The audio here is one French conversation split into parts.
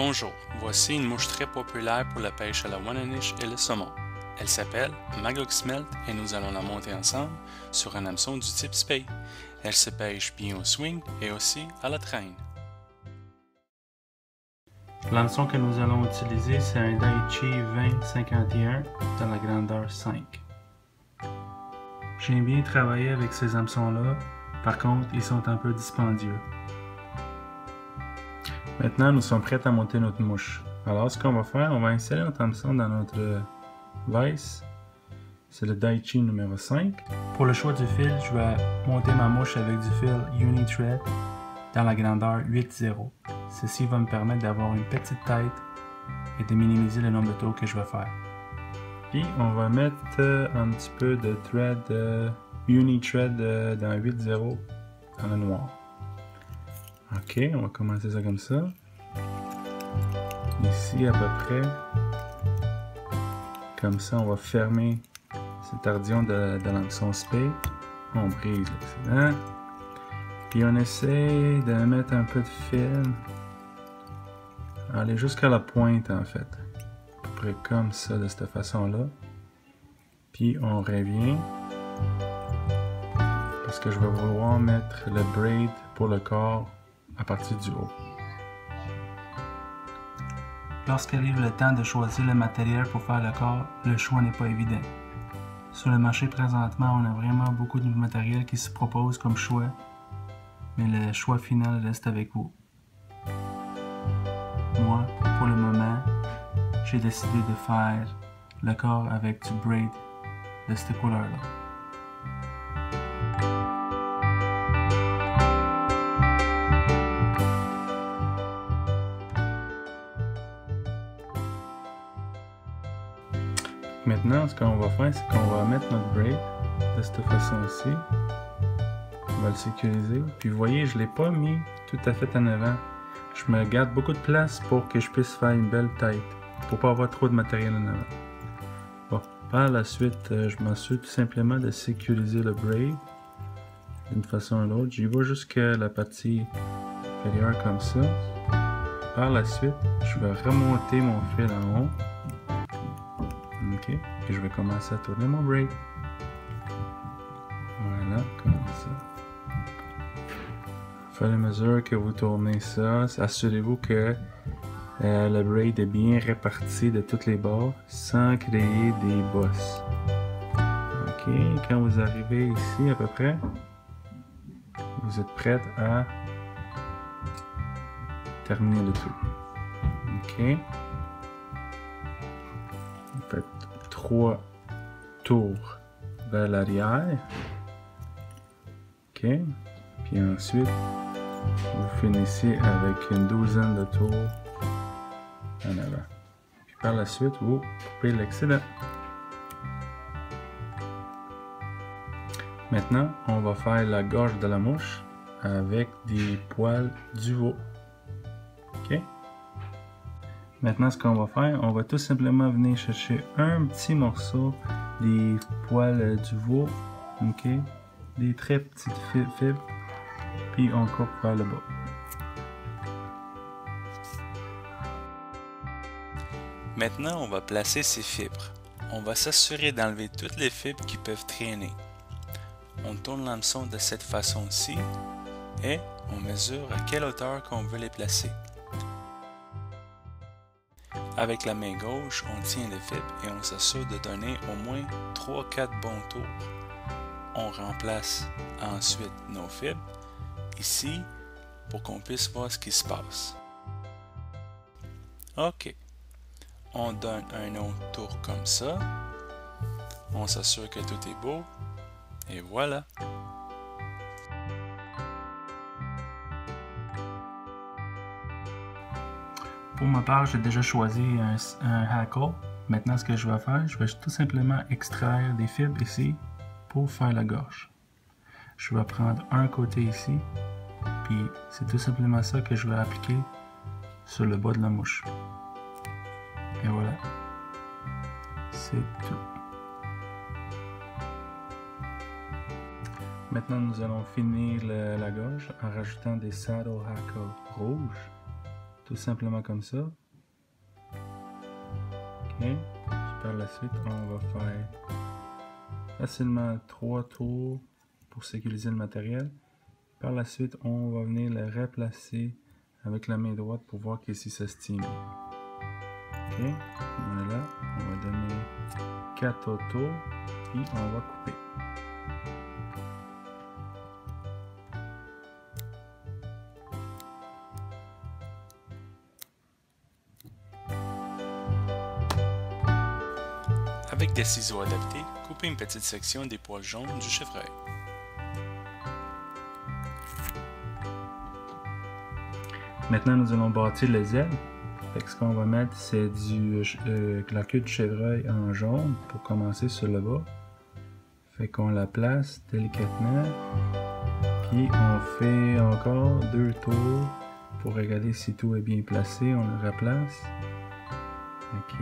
Bonjour, voici une mouche très populaire pour la pêche à la Wananiche et le saumon. Elle s'appelle Magog Smelt et nous allons la monter ensemble sur un hameçon du type spey. Elle se pêche bien au swing et aussi à la traîne. L'hameçon que nous allons utiliser, c'est un Daiichi 2051 dans la grandeur 5. J'aime bien travailler avec ces hameçons-là, par contre, ils sont un peu dispendieux. Maintenant, nous sommes prêts à monter notre mouche. Alors, ce qu'on va faire, on va installer notre hameçon dans notre vise. C'est le Daiichi numéro 5. Pour le choix du fil, je vais monter ma mouche avec du fil Uni-Thread dans la grandeur 8.0. Ceci va me permettre d'avoir une petite tête et de minimiser le nombre de tours que je vais faire. Puis on va mettre un petit peu de thread Uni-Thread dans 8.0 dans le noir. Ok, on va commencer ça comme ça. Ici à peu près. Comme ça, on va fermer cet ardillon de l'hameçon spey. On brise l'excédent. Puis on essaie de mettre un peu de fil. Aller jusqu'à la pointe en fait. À peu près comme ça, de cette façon-là. Puis on revient. Parce que je vais vouloir mettre le braid pour le corps à partir du haut. Lorsqu'arrive le temps de choisir le matériel pour faire le corps, le choix n'est pas évident. Sur le marché présentement, on a vraiment beaucoup de matériel qui se propose comme choix, mais le choix final reste avec vous. Moi, pour le moment, j'ai décidé de faire le corps avec du braid de cette couleur-là. Maintenant, ce qu'on va faire, c'est qu'on va mettre notre braid de cette façon-ci. On va le sécuriser. Puis vous voyez, je ne l'ai pas mis tout à fait en avant. Je me garde beaucoup de place pour que je puisse faire une belle tête. Pour pas avoir trop de matériel en avant. Bon, par la suite, je m'assure tout simplement de sécuriser le braid d'une façon ou l'autre. J'y vais jusqu'à la partie inférieure comme ça. Par la suite, je vais remonter mon fil en haut. Ok, puis je vais commencer à tourner mon braid. Voilà, comme ça. Au fur et à mesure que vous tournez ça, assurez-vous que le braid est bien réparti de tous les bords sans créer des bosses. Ok, quand vous arrivez ici à peu près, vous êtes prête à terminer le tout. Ok. Vous faites 3 tours vers l'arrière. Ok. Puis ensuite, vous finissez avec une douzaine de tours en avant. Puis par la suite, vous coupez l'excédent. Maintenant, on va faire la gorge de la mouche avec des poils du veau. Ok. Maintenant, ce qu'on va faire, on va tout simplement venir chercher un petit morceau des poils du veau, ok, des très petites fibres, puis on coupe vers le bas. Maintenant, on va placer ces fibres. On va s'assurer d'enlever toutes les fibres qui peuvent traîner. On tourne l'hameçon de cette façon-ci et on mesure à quelle hauteur qu'on veut les placer. Avec la main gauche, on tient les fibres et on s'assure de donner au moins 3-4 bons tours. On remplace ensuite nos fibres ici pour qu'on puisse voir ce qui se passe. Ok. On donne un autre tour comme ça. On s'assure que tout est beau. Et voilà. Pour ma part, j'ai déjà choisi un hackle. Maintenant, ce que je vais faire, je vais tout simplement extraire des fibres ici pour faire la gorge. Je vais prendre un côté ici, puis c'est tout simplement ça que je vais appliquer sur le bas de la mouche. Et voilà. C'est tout. Maintenant, nous allons finir la gorge en rajoutant des saddle hackle rouges. tout simplement comme ça. Ok, puis par la suite on va faire facilement 3 tours pour sécuriser le matériel. Par la suite on va venir le replacer avec la main droite pour voir que si ça se tient bien. Ok, voilà, on va donner 4 autres tours, puis on va couper. Avec des ciseaux adaptés, coupez une petite section des poils jaunes du chevreuil. Maintenant, nous allons bâtir les ailes. Fait que ce qu'on va mettre, c'est la queue de chevreuil en jaune pour commencer sur le bas. Fait qu'on la place délicatement. Puis on fait encore 2 tours pour regarder si tout est bien placé. On le replace. Ok,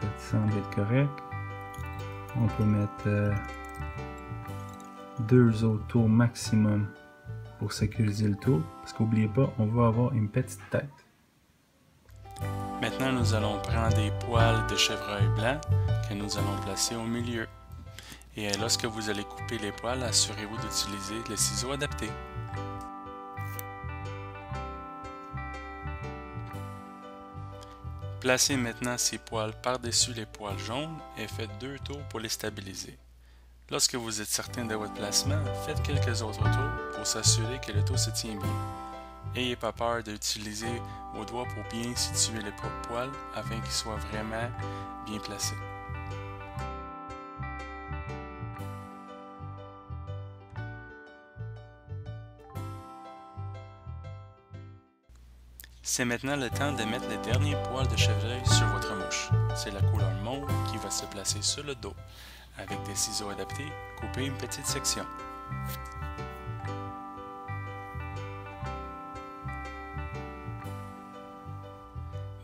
ça semble être correct. On peut mettre 2 autres tours maximum pour sécuriser le tout. Parce qu'oubliez pas, on va avoir une petite tête. Maintenant, nous allons prendre des poils de chevreuil blanc que nous allons placer au milieu. Et lorsque vous allez couper les poils, assurez-vous d'utiliser les ciseaux adaptés. Placez maintenant ces poils par-dessus les poils jaunes et faites 2 tours pour les stabiliser. Lorsque vous êtes certain de votre placement, faites quelques autres tours pour s'assurer que le tout se tient bien. N'ayez pas peur d'utiliser vos doigts pour bien situer les poils afin qu'ils soient vraiment bien placés. C'est maintenant le temps de mettre les derniers poils de chevreuil sur votre mouche. C'est la couleur mauve qui va se placer sur le dos. Avec des ciseaux adaptés, coupez une petite section.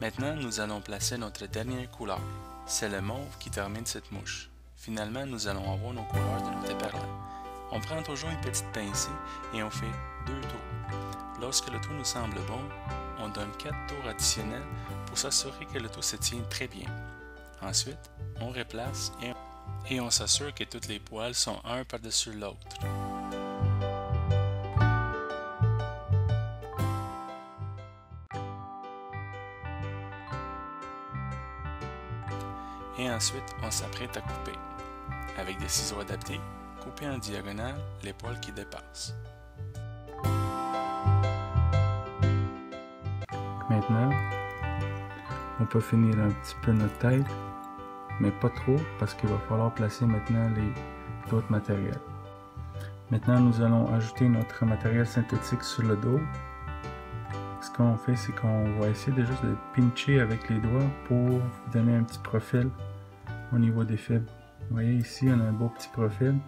Maintenant, nous allons placer notre dernière couleur. C'est le mauve qui termine cette mouche. Finalement, nous allons avoir nos couleurs de notre éperlin. On prend toujours une petite pincée et on fait 2 tours. Lorsque le tout nous semble bon, on donne 4 tours additionnels pour s'assurer que le tout se tient très bien. Ensuite, on replace et on s'assure que tous les poils sont un par-dessus l'autre. Et ensuite, on s'apprête à couper. Avec des ciseaux adaptés, coupez en diagonale les poils qui dépassent. Maintenant, on peut finir un petit peu notre tête, mais pas trop parce qu'il va falloir placer maintenant les autres matériels. Maintenant, nous allons ajouter notre matériel synthétique sur le dos. Ce qu'on fait, c'est qu'on va essayer de juste de pincher avec les doigts pour donner un petit profil au niveau des fibres. Vous voyez ici, on a un beau petit profil,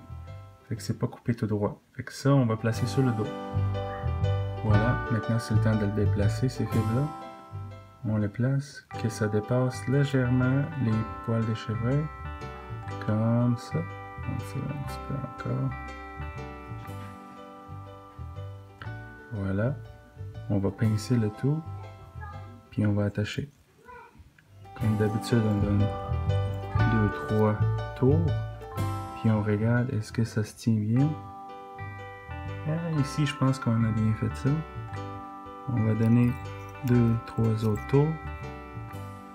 fait que c'est pas coupé tout droit. Fait que ça, on va placer sur le dos. Voilà, maintenant c'est le temps de le déplacer, ces fibres-là. On les place, que ça dépasse légèrement les poils de chevreuil, comme ça. On tire un petit peu encore. Voilà. On va pincer le tout, puis on va attacher. Comme d'habitude, on donne 2-3 tours, puis on regarde est-ce que ça se tient bien. Ici, je pense qu'on a bien fait ça. On va donner 2-3 autres tours,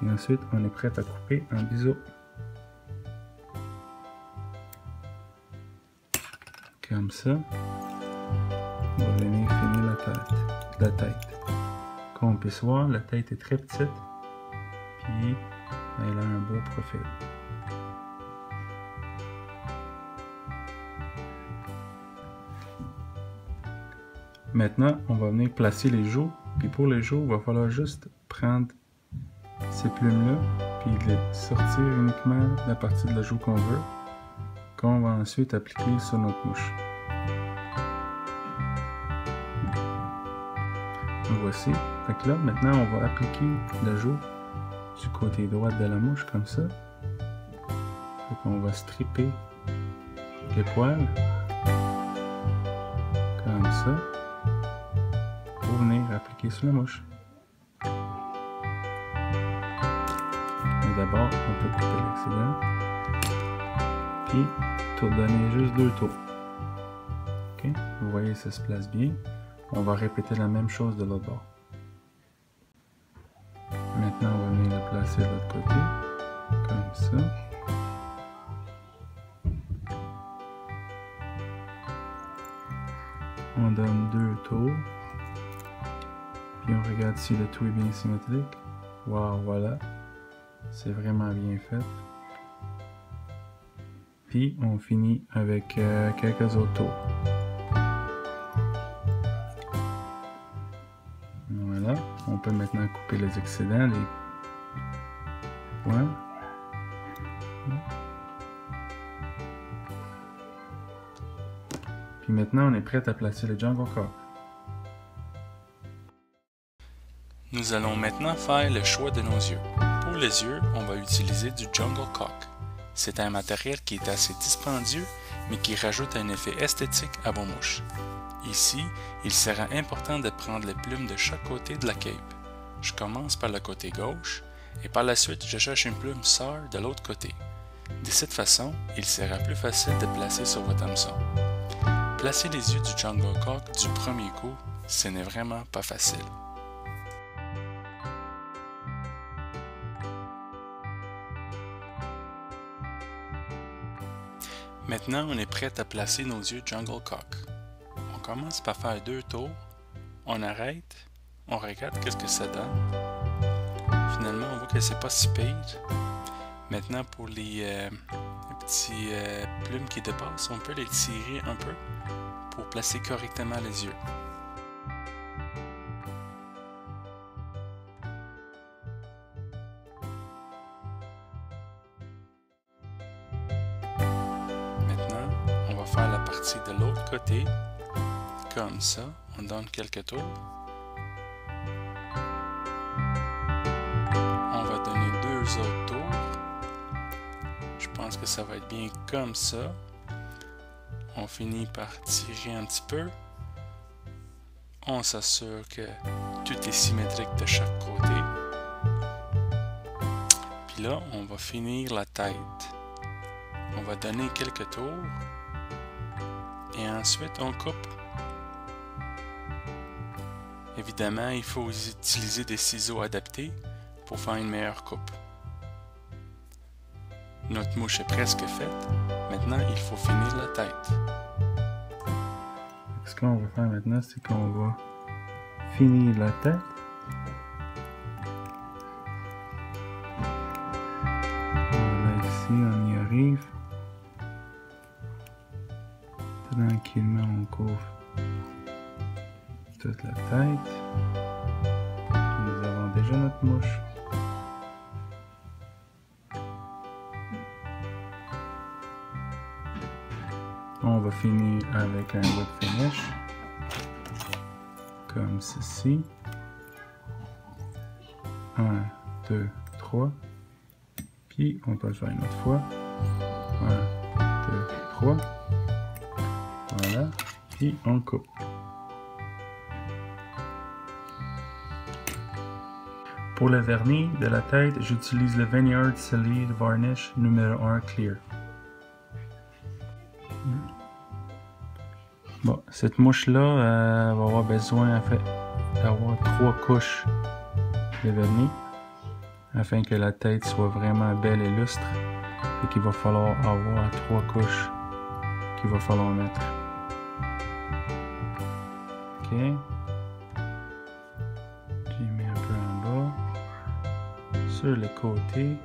et ensuite on est prêt à couper en biseau. Comme ça. On va venir finir la tête. Comme on peut se voir, la tête est très petite, puis elle a un beau profil. Maintenant, on va venir placer les joues, puis pour les joues, il va falloir juste prendre ces plumes-là, puis les sortir uniquement la partie de la joue qu'on veut, qu'on va ensuite appliquer sur notre mouche. Voici. Fait que là, maintenant, on va appliquer la joue du côté droit de la mouche, comme ça. Fait qu'on va stripper les poils, comme ça, pour venir appliquer sur la mouche. d'abord, on peut couper l'excédent. Puis, tout donner juste 2 tours. Ok, vous voyez, ça se place bien. On va répéter la même chose de l'autre bord. Maintenant, on va venir le placer de l'autre côté, comme ça. On donne 2 tours. Puis on regarde si le tout est bien symétrique. Wow, voilà. C'est vraiment bien fait. Puis on finit avec quelques autres tours. Voilà. On peut maintenant couper les excédents, les points. Puis maintenant, on est prêt à placer le Jungle Cock. Nous allons maintenant faire le choix de nos yeux. Pour les yeux, on va utiliser du Jungle Cock. C'est un matériel qui est assez dispendieux, mais qui rajoute un effet esthétique à vos mouches. Ici, il sera important de prendre les plumes de chaque côté de la cape. Je commence par le côté gauche, et par la suite, je cherche une plume sœur de l'autre côté. De cette façon, il sera plus facile de placer sur votre hameçon. Placer les yeux du Jungle Cock du premier coup, ce n'est vraiment pas facile. Maintenant, on est prêt à placer nos yeux Jungle Cock. On commence par faire 2 tours, on arrête, on regarde qu'est-ce que ça donne. Finalement, on voit que c'est pas si pire. Maintenant, pour les petits plumes qui dépassent, on peut les tirer un peu pour placer correctement les yeux. Maintenant, on va faire la partie de l'autre côté, comme ça. On donne quelques tours. On va donner 2 autres tours. Je pense que ça va être bien comme ça. On finit par tirer un petit peu. On s'assure que tout est symétrique de chaque côté. Puis là, on va finir la tête. On va donner quelques tours. Et ensuite, on coupe. Évidemment, il faut utiliser des ciseaux adaptés pour faire une meilleure coupe. Notre mouche est presque faite. Maintenant, il faut finir la tête. Ce qu'on va faire maintenant, c'est qu'on va finir la tête. Voilà, ici, on y arrive. Tranquillement, on couvre toute la tête. Nous avons déjà notre mouche. On va finir avec un wood finish, comme ceci. 1, 2, 3. Puis on peut le faire une autre fois. 1, 2, 3. Voilà. Puis on coupe. Pour le vernis de la tête, j'utilise le Vineyard Solid Varnish numéro 1 Clear. Bon, cette mouche-là va avoir besoin en fait d'avoir 3 couches de vernis afin que la tête soit vraiment belle et lustre. Et qu'il va falloir avoir 3 couches qu'il va falloir mettre. Ok. J'y mets un peu en bas. Sur les côtés.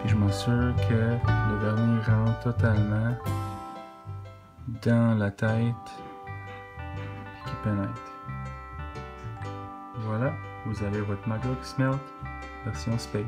Puis je m'assure que le vernis rentre totalement dans la tête et qui pénètre. Voilà, vous avez votre Maglock Smelt version Spade.